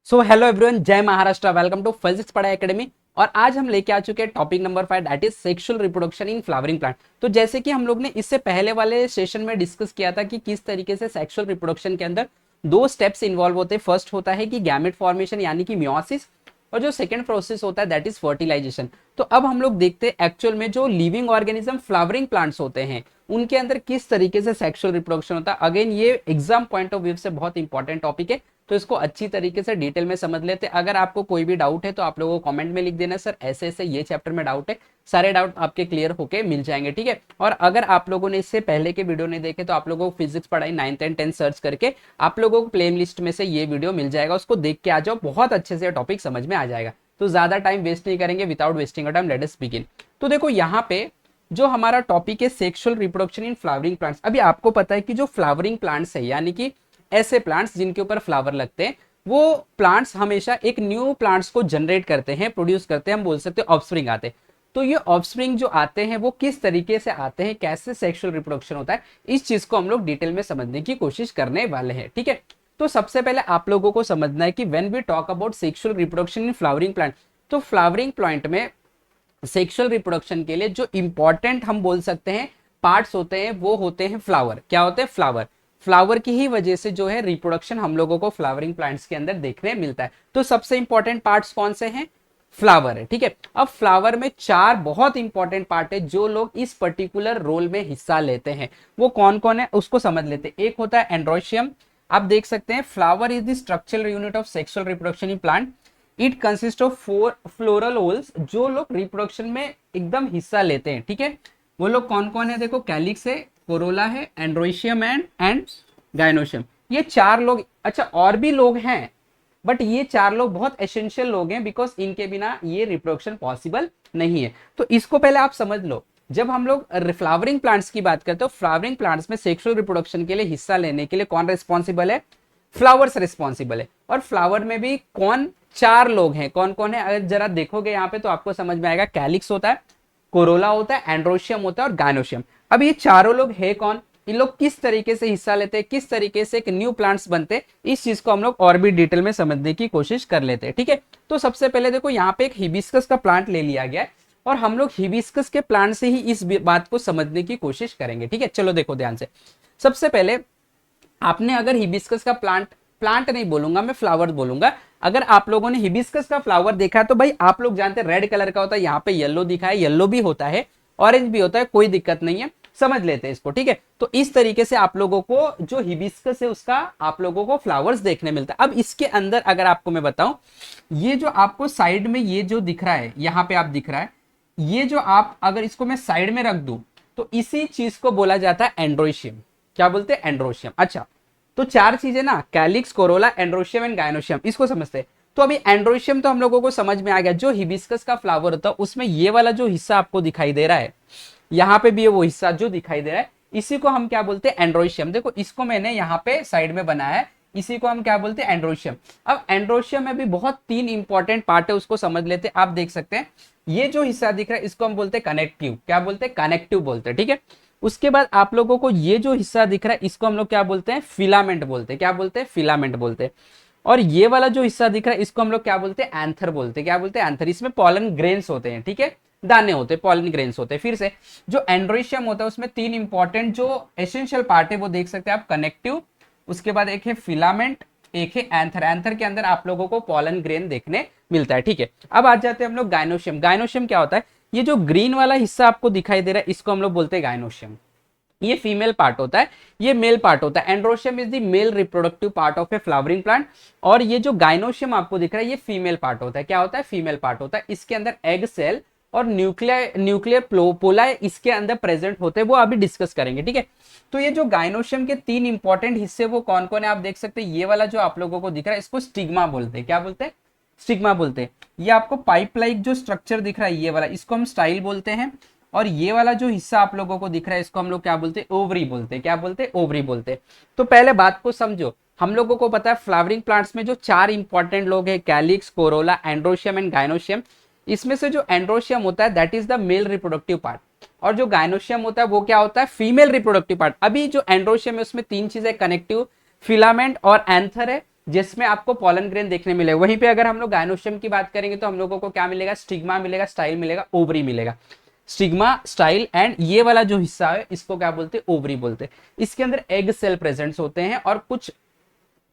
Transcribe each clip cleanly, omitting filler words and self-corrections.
So hello everyone, जय Maharashtra, welcome to physics पढ़ाई academy. और आज हम लेके आ चुके हैं topic number 5, that is sexual reproduction in flowering plant. तो जैसे कि हम लोग ने इससे पहले वाले सेशन में डिस्कस किया था कि किस तरीके से सेक्सुअल रिप्रोडक्शन के अंदर दो स्टेप्स इन्वॉल्व होते हैं। फर्स्ट होता है कि गैमेट फॉर्मेशन यानी कि मियोसिस, और जो सेकंड प्रोसेस होता है दैट इज फर्टिलाइजेशन। तो अब हम लोग देखते हैं एक्चुअल में जो लिविंग ऑर्गेनिज्म फ्लावरिंग प्लांट्स होते हैं उनके अंदर किस तरीके से सेक्सुअल रिप्रोडक्शन होता है। अगेन ये एग्जाम पॉइंट ऑफ व्यू से बहुत इंपॉर्टेंट टॉपिक है, तो इसको अच्छी तरीके से डिटेल में समझ लेते हैं। अगर आपको कोई भी डाउट है तो आप लोगों को कमेंट में लिख देना, सर ऐसे ऐसे ये चैप्टर में डाउट है। सारे डाउट आपके क्लियर होके मिल जाएंगे, ठीक है। और अगर आप लोगों ने इससे पहले के वीडियो नहीं देखे तो आप लोगों को फिजिक्स पढ़ाई 9th एंड 10th सर्च करके आप लोगों को प्ले लिस्ट में से ये वीडियो मिल जाएगा, उसको देख के आ जाओ, बहुत अच्छे से टॉपिक समझ में आ जाएगा। तो ज्यादा टाइम वेस्ट नहीं करेंगे, without wasting time let us begin. तो देखो यहाँ पे जो हमारा टॉपिक है sexual reproduction in flowering plants. अभी आपको पता है कि जो फ्लावरिंग प्लांट्स है यानी कि ऐसे प्लांट्स जिनके ऊपर फ्लावर लगते हैं, वो प्लांट्स हमेशा एक न्यू प्लांट्स को जनरेट करते हैं, प्रोड्यूस करते हैं, हम बोल सकते हैं ऑफस्प्रिंग आते हैं। तो ये ऑफस्प्रिंग जो आते हैं वो किस तरीके से आते हैं, कैसे सेक्सुअल रिप्रोडक्शन होता है, इस चीज को हम लोग डिटेल में समझने की कोशिश करने वाले हैं, ठीक है। तो सबसे पहले आप लोगों को समझना है कि when we talk about sexual reproduction in flowering plant, तो फ्लावरिंग प्लांट में सेक्सुअल रिप्रोडक्शन के लिए जो इंपॉर्टेंट हम बोल सकते हैं पार्ट्स होते हैं वो होते हैं फ्लावर। क्या होते हैं? फ्लावर। फ्लावर की ही वजह से जो है रिप्रोडक्शन हम लोगों को फ्लावरिंग प्लांट्स के अंदर देखने मिलता है। तो सबसे इंपॉर्टेंट पार्ट्स कौन से हैं? फ्लावर है, ठीक है। अब फ्लावर में चार बहुत इंपॉर्टेंट पार्ट है जो लोग इस पर्टिकुलर रोल में हिस्सा लेते हैं। वो कौन कौन है उसको समझ लेते हैं। एक होता है एंड्रोशियम। आप देख सकते हैं flower is the structural unit of sexual reproduction in plant. It consist of 4 floral holes. जो लोग रिप्रोडक्शन में एकदम हिस्सा लेते हैं, ठीक है, वो लोग कौन कौन है? देखो, कैलिक्स है, कोरोला है, एंड्रोशियम एंड गाइनोशियम। ये चार लोग, अच्छा और भी लोग हैं, बट ये चार लोग बहुत एसेंशियल लोग हैं, बिकॉज इनके बिना ये रिप्रोडक्शन पॉसिबल नहीं है। तो इसको पहले आप समझ लो। जब हम लोग फ्लावरिंग प्लांट्स की बात करते हो, फ्लावरिंग प्लांट्स में सेक्सुअल रिप्रोडक्शन के लिए हिस्सा लेने के लिए कौन रिस्पॉन्सिबल है? फ्लावर्स रिस्पॉन्सिबल है। और फ्लावर में भी कौन? चार लोग हैं। कौन कौन है अगर जरा देखोगे यहाँ पे तो आपको समझ में आएगा। कैलिक्स होता है, कोरोला होता है, एंड्रोशियम होता है और गाइनोशियम। अब ये चारों लोग है कौन? इन लोग किस तरीके से हिस्सा लेते हैं, किस तरीके से एक न्यू प्लांट्स बनते हैं, इस चीज को हम लोग और भी डिटेल में समझने की कोशिश कर लेते हैं, ठीक है। तो सबसे पहले देखो यहाँ पे एक हिबिस्कस का प्लांट ले लिया गया है और हम लोग हिबिस्कस के प्लांट से ही इस बात को समझने की कोशिश करेंगे, ठीक है। चलो देखो ध्यान से। सबसे पहले आपने अगर हिबिस्कस का प्लांट नहीं बोलूंगा मैं, फ्लावर बोलूंगा। अगर आप लोगों ने हिबिस्कस का फ्लावर देखा है तो भाई आप लोग जानते हैं रेड कलर का होता है, यहाँ पे येलो दिखा है, येलो भी होता है, ऑरेंज भी होता है, कोई दिक्कत नहीं है, समझ लेते हैं इसको, ठीक है। तो इस तरीके से आप लोगों को जो हिबिस्कस है उसका आप लोगों को फ्लावर्स देखने मिलता है। अब इसके अंदर अगर आपको मैं बताऊं, ये जो आपको साइड में ये जो दिख रहा है, यहाँ पे आप दिख रहा है, ये जो आप अगर इसको मैं साइड में रख दूं तो इसी चीज को बोला जाता है एंड्रोशियम। क्या बोलते हैं? एंड्रोशियम। अच्छा, तो चार चीजें ना, calyx, Corolla, androecium and gynoecium, इसको समझते हैं। तो अभी एंड्रोशियम तो हम लोगों को समझ में आ गया। जो हिबिस्कस का फ्लावर होता है उसमें ये वाला जो हिस्सा आपको दिखाई दे रहा है, यहाँ पे भी ये वो हिस्सा जो दिखाई दे रहा है, इसी को हम क्या बोलते हैं? एंड्रोशियम। देखो इसको मैंने यहाँ पे साइड में बनाया है, इसी को हम क्या बोलते हैं? एंड्रोशियम। अब एंड्रोशियम में भी बहुत तीन इंपॉर्टेंट पार्ट है, उसको समझ लेते हैं। आप देख सकते हैं ये जो हिस्सा दिख रहा है इसको हम बोलते हैं कनेक्टिव। क्या बोलते हैं? कनेक्टिव बोलते हैं, ठीक है। उसके बाद आप लोगों को ये जो हिस्सा दिख रहा है इसको हम लोग क्या बोलते हैं? फिलामेंट बोलते हैं। क्या बोलते हैं? फिलामेंट बोलते हैं। और ये वाला जो हिस्सा दिख रहा है इसको हम लोग क्या बोलते हैं? एंथर बोलते हैं। क्या बोलते हैं? एंथर। इसमें पॉलन ग्रेन्स होते हैं, ठीक है, दाने होते हैं, पॉलन ग्रेन्स होते हैं। फिर से जो एंड्रोशियम होता है उसमें तीन इंपॉर्टेंट जो एसेंशियल पार्ट है वो देख सकते हैं आप, कनेक्टिव, उसके बाद एक है फिलामेंट, एक है एंथर। एंथर के अंदर आप लोगों को पॉलन ग्रेन देखने मिलता है, ठीक है। अब आ जाते हैं हम लोग गाइनोशियम। गाइनोशियम क्या होता है? ये जो ग्रीन वाला हिस्सा आपको दिखाई दे रहा है इसको हम लोग बोलते हैं गाइनोशियम। ये फीमेल पार्ट होता है, ये मेल पार्ट होता है। Androecium is the male reproductive part of A flowering plant. और ये जो गाइनोशियम आपको दिख रहा है ये फीमेल पार्ट होता है। क्या होता है? फीमेल पार्ट होता है। इसके अंदर एग सेल और न्यूक्लियर पोलाई इसके अंदर प्रेजेंट होते हैं, वो अभी डिस्कस करेंगे, ठीक है। तो ये जो गाइनोशियम के तीन इंपॉर्टेंट हिस्से वो कौन कौन है आप देख सकते हैं। ये वाला जो आप लोगों को दिख रहा है इसको स्टिग्मा बोलते हैं। क्या बोलते हैं? स्टिग्मा बोलते हैं। ये आपको पाइप लाइक जो स्ट्रक्चर दिख रहा है ये वाला, इसको हम स्टाइल बोलते हैं। और ये वाला जो हिस्सा आप लोगों को दिख रहा है इसको हम लोग क्या बोलते हैं? ओवरी बोलते हैं। क्या बोलते हैं? ओवरी बोलते हैं। तो पहले बात को समझो। हम लोगों को पता है फ्लावरिंग प्लांट्स में जो चार इंपॉर्टेंट लोग हैं, calyx, Corolla, androecium and gynoecium. इसमें से जो एंड्रोशियम होता है that is the male reproductive part, और जो गाइनोशियम होता है वो क्या होता है? Female reproductive part. अभी जो एंड्रोशियम है उसमें तीन चीजें, कनेक्टिव, फिलामेंट और एंथर है। जिसमें आपको पॉलन ग्रेन देखने मिलेगा। वहीं पे अगर हम लोग गायनोशियम की बात करेंगे तो हम लोगों को क्या मिलेगा, स्टिग्मा मिलेगा, स्टाइल मिलेगा, ओवरी मिलेगा। स्टिग्मा, स्टाइल एंड ये वाला जो हिस्सा है इसको क्या बोलते हैं, ओवरी बोलते हैं। इसके अंदर एग सेल प्रेजेंट होते हैं और कुछ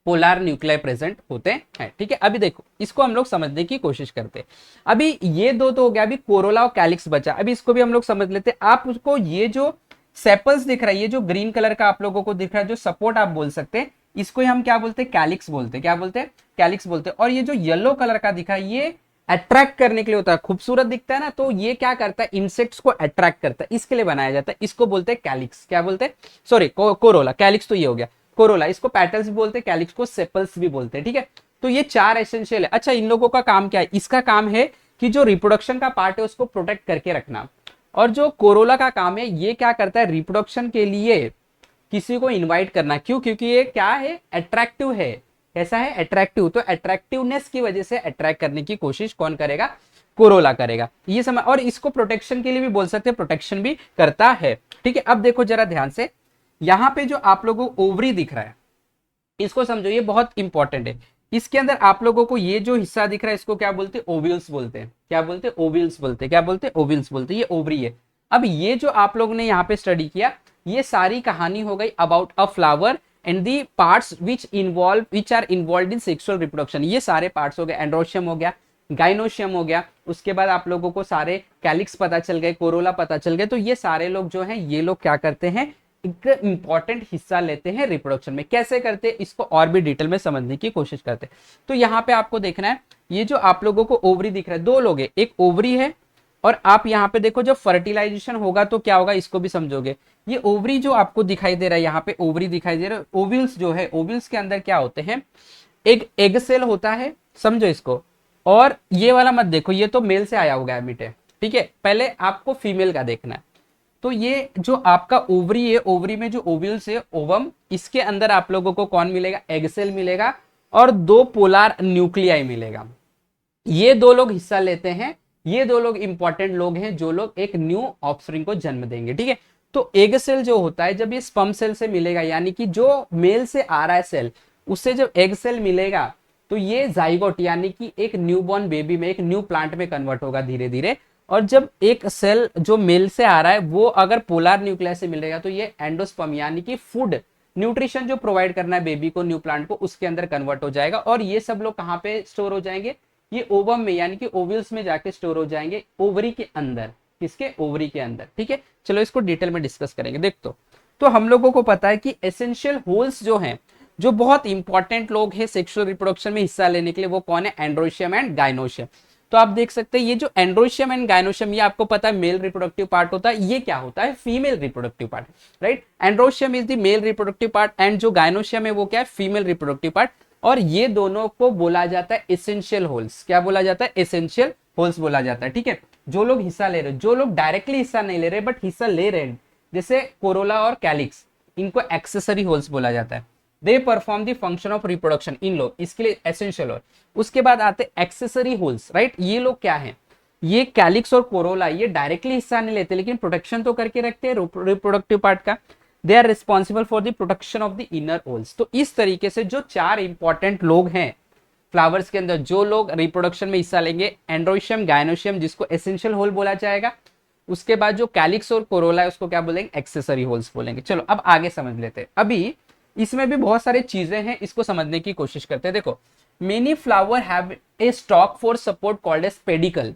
पोलर न्यूक्लियाई प्रेजेंट होते हैं। ठीक है, अभी देखो इसको हम लोग समझने की कोशिश करते हैं। अभी ये दो तो हो गया, अभी कोरोला और कैलिक्स बचा। अभी इसको भी हम लोग समझ लेते हैं। आप उसको ये जो सेपल्स दिख रहा है, ये जो ग्रीन कलर का आप लोगों को दिख रहा है, जो सपोर्ट आप बोल सकते हैं, इसको ही हम क्या बोलते हैं, कैलिक्स बोलते हैं। क्या बोलते हैं, कैलिक्स बोलते हैं। और ये जो येलो कलर का दिखा है, ये अट्रैक्ट करने के लिए होता है, खूबसूरत दिखता है ना, तो ये क्या करता है, इंसेक्ट्स को अट्रैक्ट करता है, इसके लिए बनाया जाता है। इसको बोलते हैं कैलिक्स। क्या बोलते हैं, सॉरी कोरोला, कैलिक्स तो ये हो गया कोरोला। इसको पेटल्स भी बोलते हैं, कैलिक्स को सेपल्स भी बोलते हैं। ठीक है, तो ये चार एसेंशियल है। अच्छा, इन लोगों का काम क्या है, इसका काम है कि जो रिप्रोडक्शन का पार्ट है उसको प्रोटेक्ट करके रखना। और जो कोरोला का काम है, ये क्या करता है, रिप्रोडक्शन के लिए किसी को इनवाइट करना। क्यों, क्योंकि ये क्या है, अट्रैक्टिव है। कैसा है, अट्रैक्टिव। तो अट्रैक्टिवनेस की वजह से अट्रैक्ट करने की कोशिश कौन करेगा, कोरोला करेगा। ये समझ, और इसको प्रोटेक्शन के लिए भी बोल सकते हैं, प्रोटेक्शन भी करता है। ठीक है, अब देखो जरा ध्यान से, यहां पे जो आप लोगों को ओवरी दिख रहा है, इसको समझो, ये बहुत इंपॉर्टेंट है। इसके अंदर आप लोगों को ये जो हिस्सा दिख रहा है, इसको क्या बोलते हैं, ओव्यूल्स बोलते हैं। क्या बोलते हैं, ओव्यूल्स बोलते हैं। क्या बोलते हैं, ओव्यूल्स बोलते हैं। ये ओवरी है। अब ये जो आप लोगों ने यहाँ पे स्टडी किया, ये सारी कहानी हो गई about a flower and the parts which are involve in sexual reproduction. ये सारे पार्ट्स हो गए, एंड्रोशियम हो गया, गाइनोशियम हो गया, उसके बाद आप लोगों को सारे कैलिक्स पता चल गए, कोरोला पता चल गए। तो ये सारे लोग जो हैं, ये लोग क्या करते हैं, एक इंपॉर्टेंट हिस्सा लेते हैं रिप्रोडक्शन में। कैसे करते हैं, इसको और भी डिटेल में समझने की कोशिश करते हैं। तो यहाँ पे आपको देखना है, ये जो आप लोगों को ओवरी दिख रहा है, दो लोग है, एक ओवरी है, और आप यहाँ पे देखो जब फर्टिलाइजेशन होगा तो क्या होगा, इसको भी समझोगे। ये ओवरी जो आपको दिखाई दे रहा है, यहाँ पे ओवरी दिखाई दे रहा है, ओव्यूल्स जो है, ओव्यूल्स के अंदर क्या होते हैं, एक एग सेल होता है, समझो इसको। और ये वाला मत देखो, ये तो मेल से आया हुआ गैमेट है। ठीक है, पहले आपको फीमेल का देखना है। तो ये जो आपका ओवरी है, ओवरी में जो ओव्यूल्स है, ओवम, इसके अंदर आप लोगों को कौन मिलेगा, एग सेल मिलेगा और दो पोलर न्यूक्लियाई मिलेगा। ये दो लोग हिस्सा लेते हैं। ये दो लोग इंपॉर्टेंट लोग हैं, जो लोग एक न्यू ऑफस्प्रिंग को जन्म देंगे। ठीक है, तो एग सेल जो होता है, जब ये स्पर्म सेल से मिलेगा, यानी कि जो मेल से आ रहा है सेल, उससे जब एग सेल मिलेगा, तो ये जाइगोट यानी कि एक न्यूबॉर्न बेबी में, एक न्यू प्लांट में कन्वर्ट होगा धीरे धीरे। और जब एक सेल जो मेल से आ रहा है, वो अगर पोलर न्यूक्लियस से मिलेगा, तो ये एंडोस्पर्म यानी कि फूड, न्यूट्रिशन जो प्रोवाइड करना है बेबी को, न्यू प्लांट को, उसके अंदर कन्वर्ट हो जाएगा। और ये सब लोग कहाँ पे स्टोर हो जाएंगे, ये ओवम में यानी कि ओव्यूल्स में जाके स्टोर हो जाएंगे, ओवरी के अंदर। किसके, ओवरी के अंदर। ठीक है, चलो इसको डिटेल में डिस्कस करेंगे। देख तो हम लोगों को पता है कि एसेंशियल होल्स जो हैं, जो बहुत इंपॉर्टेंट लोग हैं सेक्सुअल रिप्रोडक्शन में हिस्सा लेने के लिए, वो कौन है, एंड्रोशियम एंड गाइनोशियम। तो आप देख सकते हैं, ये जो एंड्रोशियम एंड गाइनोशियम, ये आपको पता है मेल रिप्रोडक्टिव पार्ट होता है, ये क्या होता है, female reproductive part. Right, androecium is the male reproductive part and जो गाइनोशियम है वो क्या है, फीमेल रिप्रोडक्टिव पार्ट। और ये दोनों को बोला जाता है एसेंशियल होल्स। क्या बोला जाता है, एसेंशियल होल्स बोला जाता है। ठीक है, जो लोग हिस्सा ले रहे, जो लोग डायरेक्टली हिस्सा नहीं ले रहे बट हिस्सा ले रहे हैं, जैसे कोरोला और कैलिक्स, इनको एक्सेसरी होल्स बोला जाता है। They perform the function of reproduction, इन लोग, इसके लिए एसेंशियल होल। उसके बाद आते एक्सेसरी होल्स। राइट, ये लोग क्या है, ये कैलिक्स और कोरोला, ये डायरेक्टली हिस्सा नहीं लेते, लेकिन प्रोटेक्शन तो करके रखते हैं रिप्रोडक्टिव पार्ट का। They are responsible for the protection of the inner whorls. तो इस तरीके से जो चार इंपॉर्टेंट लोग हैं फ्लावर्स के अंदर, जो लोग रिप्रोडक्शन में हिस्सा लेंगे, एंड्रोशियम, गाइनोशियम जिसको एसेंशियल होल बोला जाएगा, उसके बाद जो कैलिक्स और कोरोला है उसको क्या बोलेंगे, एक्सेसरी होल्स बोलेंगे। चलो अब आगे समझ लेते हैं। अभी इसमें भी बहुत सारी चीजें हैं, इसको समझने की कोशिश करते हैं। देखो, many flower have a stalk for support called as pedicel.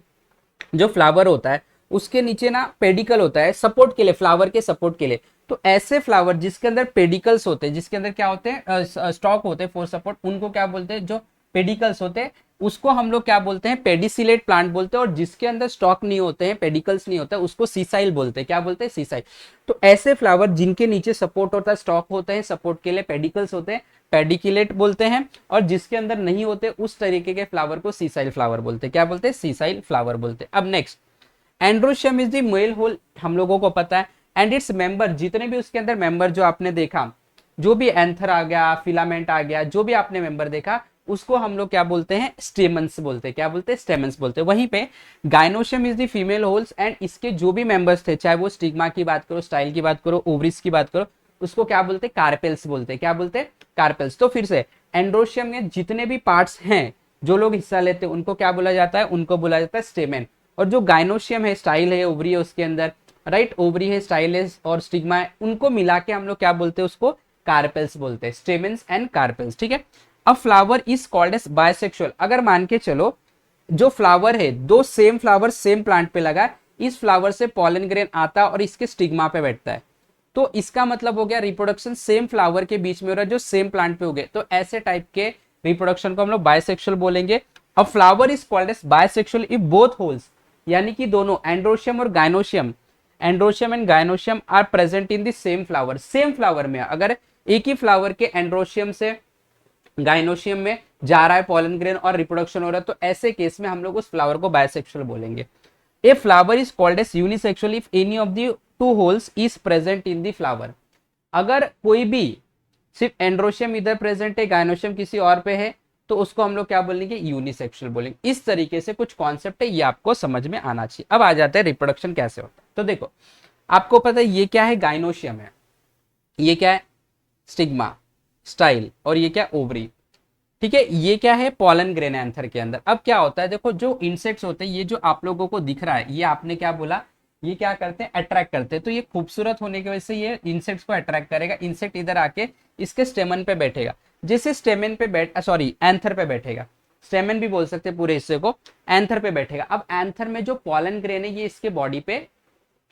जो फ्लावर होता है उसके नीचे ना पेडिकल होता है, सपोर्ट के लिए, फ्लावर के सपोर्ट के लिए। तो ऐसे फ्लावर जिसके अंदर पेडिकल्स होते हैं, जिसके अंदर क्या होते हैं, स्टॉक होते हैं फॉर सपोर्ट, उनको क्या बोलते हैं, जो पेडिकल्स होते हैं उसको हम लोग क्या बोलते हैं, पेडिसिलेट प्लांट बोलते हैं। और जिसके अंदर स्टॉक नहीं होते हैं, पेडिकल्स नहीं होता है, उसको सीसाइल बोलते हैं। क्या बोलते हैं, सीसाइल। तो ऐसे फ्लावर जिनके नीचे सपोर्ट होता है, स्टॉक होते हैं, सपोर्ट के लिए पेडिकल्स होते हैं, पेडिकुलेट बोलते हैं। और जिसके अंदर नहीं होते, उस तरीके के फ्लावर को सीसाइल फ्लावर बोलते हैं। क्या बोलते हैं, सीसाइल फ्लावर बोलते हैं। अब next, androecium is the male whorl, हम लोगों को पता है। एंड इट्स मेंबर, जितने भी उसके अंदर मेंबर जो आपने देखा, जो भी एंथर आ गया, फिलामेंट आ गया, जो भी आपने मेंबर देखा, उसको हम लोग क्या बोलते हैं, स्टेमन्स बोलते हैं। क्या बोलते हैं, स्टेमन्स बोलते हैं। वहीं पे gynoecium is the female holes and इसके जो भी मेंबर्स थे, चाहे वो स्टिग्मा की बात करो, स्टाइल की बात करो, ओवरीज की बात करो, उसको क्या बोलते हैं, कार्पेल्स बोलते हैं। क्या बोलते हैं, कार्पेल्स। तो फिर से एंड्रोशियम में जितने भी पार्ट्स हैं जो लोग हिस्सा लेते हैं उनको क्या बोला जाता है, उनको बोला जाता है स्टेमेन। और जो गाइनोशियम है, स्टाइल है, ओवरी है उसके अंदर, राइट, ओवरी है, स्टाइल है और स्टिग्मा है, उनको मिला के हम लोग क्या बोलते हैं, उसको कार्पेल्स बोलते हैं, स्टेमेन्स एंड कार्पेल्स। ठीक है। अब flower is called as bisexual. अगर मान के चलो जो फ्लावर है, दो सेम फ्लावर सेम प्लांट पे लगा है, इस फ्लावर से पॉलन ग्रेन आता है और इसके स्टिग्मा पे बैठता है, तो इसका मतलब हो गया रिप्रोडक्शन सेम फ्लावर के बीच में हो रहा है जो सेम प्लांट पे हो गए, तो ऐसे टाइप के रिप्रोडक्शन को हम लोग बायसेक्सुअल बोलेंगे। अब flower is called as bisexual if both whorls, यानी कि दोनों एंड्रोशियम और gynoecium, androecium and gynoecium are present in the same flower, same flower में अगर एक ही फ्लावर के एंड्रोशियम से गाइनोशियम में जा रहा है पॉलन ग्रेन और रिप्रोडक्शन हो रहा है, तो ऐसे केस में हम लोग उस फ्लावर को बायसेक्सुअल बोलेंगे। A flower is called as unisexual if any of the two whorls is present in the flower. अगर कोई भी सिर्फ एंड्रोशियम इधर प्रेजेंट है, गाइनोशियम किसी और पे है, तो उसको हम लोग क्या बोलेंगे, यूनिसेक्सुअल बोलेंगे। इस तरीके से कुछ कॉन्सेप्ट है, ये आपको समझ में आना चाहिए। अब आ जाते हैं रिप्रोडक्शन कैसे होता है। तो देखो आपको पता है ये क्या है, गाइनोशियम है, ये क्या है, स्टिग्मा, स्टाइल, और ये क्या, ओवरी। ठीक है, ये क्या है, पॉलन ग्रेन एंथर के अंदर। अब क्या होता है, देखो जो इंसेक्ट्स होते हैं, ये जो आप लोगों को दिख रहा है, ये आपने क्या बोला, ये क्या करते हैं, अट्रैक्ट करते हैं। तो ये खूबसूरत होने की वजह से ये इंसेक्ट्स को अट्रैक्ट करेगा। इंसेक्ट इधर आके इसके स्टेमन पे बैठेगा, जैसे स्टेमन पे एंथर पे बैठेगा, स्टेमन भी बोल सकते हैं पूरे हिस्से को, एंथर पे बैठेगा। अब एंथर में जो पॉलन ग्रेन है ये इसके बॉडी पे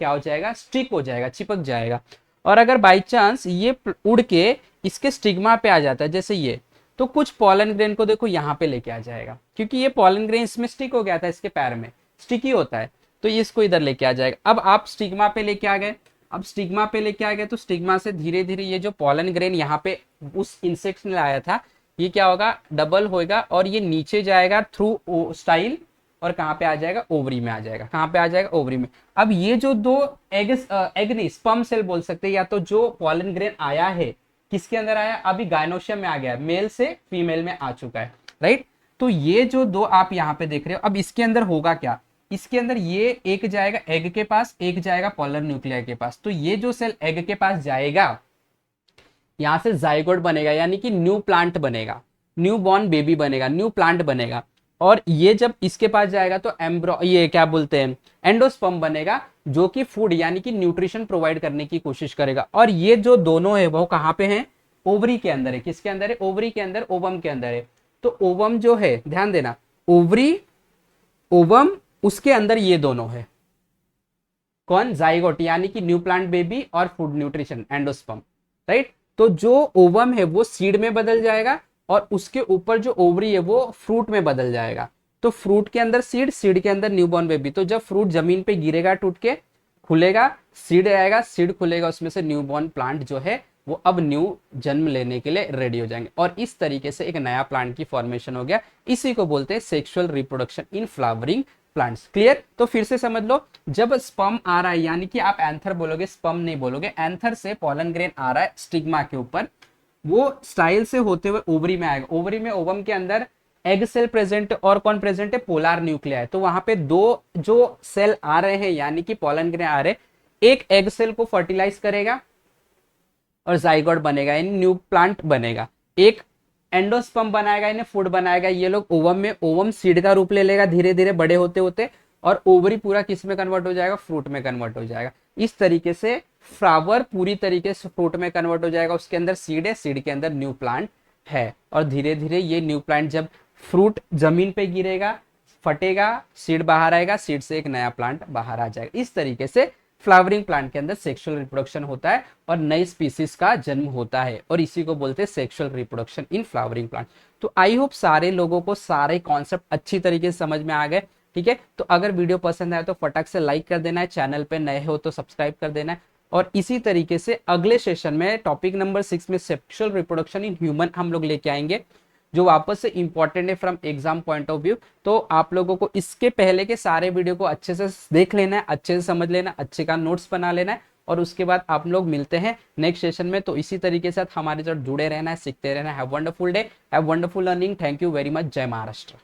क्या हो जाएगा, स्टिक हो जाएगा, चिपक जाएगा। और अगर बाई चांस ये उड़ के इसके स्टिग्मा पे आ जाता है जैसे ये, तो कुछ पॉलन ग्रेन को देखो यहाँ पे लेके आ जाएगा, क्योंकि ये पॉलन ग्रेन इसमें स्टिक हो गया था, इसके पैर में स्टिकी होता है, तो ये इसको इधर लेके आ जाएगा। अब आप स्टिग्मा पे लेके आ गए, अब स्टिग्मा पे लेके आ गए तो स्टिग्मा से धीरे धीरे ये जो पॉलन ग्रेन यहाँ पे उस इंसेक्ट ने लाया था, ये क्या होगा, डबल होएगा और ये नीचे जाएगा थ्रू स्टाइल, और कहाँ पे आ जाएगा, ओवरी में आ जाएगा। कहाँ पे आ जाएगा, ओवरी में। अब ये जो दो एग नहीं, स्पर्म सेल बोल सकते हैं, या तो जो पॉलन ग्रेन आया है किसके अंदर आया, अभी गाइनोशियम में आ गया, मेल से फीमेल में आ चुका है, राइट। तो ये जो दो आप यहाँ पे देख रहे हो, अब इसके अंदर होगा क्या, इसके अंदर ये एक जाएगा एग के पास, एक जाएगा पॉलर न्यूक्लियर के पास। तो ये जो सेल एग के पास जाएगा, यहां से जाइगोट बनेगा, यानी कि न्यू प्लांट बनेगा, न्यू बॉर्न बेबी बनेगा, न्यू प्लांट बनेगा। और ये जब इसके पास जाएगा तो एम्ब्रो, ये क्या बोलते हैं, एंडोस्पर्म बनेगा, जो कि फूड यानी कि न्यूट्रिशन प्रोवाइड करने की कोशिश करेगा। और ये जो दोनों है वो कहाँ पे हैं, ओवरी के अंदर है। किसके अंदर है, ओवरी के अंदर, ओवम के अंदर है। तो ओवम जो है, ध्यान देना, ओवरी, ओवम, उसके अंदर ये दोनों है, कौन, जाइगोट यानी कि न्यू प्लांट बेबी और फूड न्यूट्रिशन, एंडोस्पर्म, राइट। तो जो ओवम है वो सीड में बदल जाएगा और उसके ऊपर जो ओवरी है वो फ्रूट में बदल जाएगा। तो फ्रूट के अंदर सीड, सीड के अंदर न्यूबॉर्न बेबी। तो जब फ्रूट जमीन पे गिरेगा, टूट के खुलेगा, सीड आएगा, सीड खुलेगा, उसमें से न्यूबॉर्न प्लांट जो है वो अब न्यू जन्म लेने के लिए रेडी हो जाएंगे, और इस तरीके से एक नया प्लांट की फॉर्मेशन हो गया। इसी को बोलते हैं sexual reproduction in flowering plants. Clear. तो फिर से समझ लो, जब स्पर्म आ रहा है, यानी कि आप एंथर बोलोगे, स्पर्म नहीं बोलोगे, एंथर से पॉलन ग्रेन आ रहा है स्टिग्मा के ऊपर, वो स्टाइल से होते हुए ओवरी में आएगा। ओवरी में, ओवम के अंदर एग सेल प्रेजेंट, और कौन प्रेजेंट है, पोलर न्यूक्लिया है। तो वहां पे दो जो सेल आ रहे हैं, यानी कि पॉलन ग्रेन आ रहे, एक एग सेल को फर्टिलाइज करेगा और जाइगोट बनेगा, यानी न्यू प्लांट बनेगा। एक एंडोस्पर्म बनाएगा, इन्हें फूड बनाएगा। ये लोग ओवम में, ओवम सीड का रूप ले लेगा धीरे धीरे बड़े होते होते, और ओवरी पूरा किस में कन्वर्ट हो जाएगा, फ्रूट में कन्वर्ट हो जाएगा। इस तरीके से फ्लावर पूरी तरीके से फ्रूट में कन्वर्ट हो जाएगा। उसके अंदर सीड है, सीड के अंदर न्यू प्लांट है, और धीरे धीरे ये न्यू प्लांट जब फ्रूट जमीन पे गिरेगा, फटेगा, सीड बाहर आएगा, सीड से एक नया प्लांट बाहर आ जाएगा। इस तरीके से फ्लावरिंग प्लांट के अंदर सेक्सुअल रिप्रोडक्शन होता है और नई स्पीसीज का जन्म होता है, और इसी को बोलते हैं sexual reproduction in flowering plant. तो आई होप सारे लोगों को सारे कॉन्सेप्ट अच्छी तरीके से समझ में आ गए। ठीक है, तो अगर वीडियो पसंद आए तो फटाक से लाइक कर देना है, चैनल पे नए हो तो सब्सक्राइब कर देना है। और इसी तरीके से अगले सेशन में टॉपिक नंबर 6 में सेक्सुअल रिप्रोडक्शन इन ह्यूमन हम लोग लेके आएंगे, जो वापस से इंपॉर्टेंट है from exam point of view. तो आप लोगों को इसके पहले के सारे वीडियो को अच्छे से देख लेना है, अच्छे से समझ लेना, अच्छे का नोट्स बना लेना है, और उसके बाद आप लोग मिलते हैं नेक्स्ट सेशन में। तो इसी तरीके से हमारे साथ जुड़े रहना है, सीखते रहना है। Have wonderful day, have wonderful learning. Thank you very much. जय महाराष्ट्र।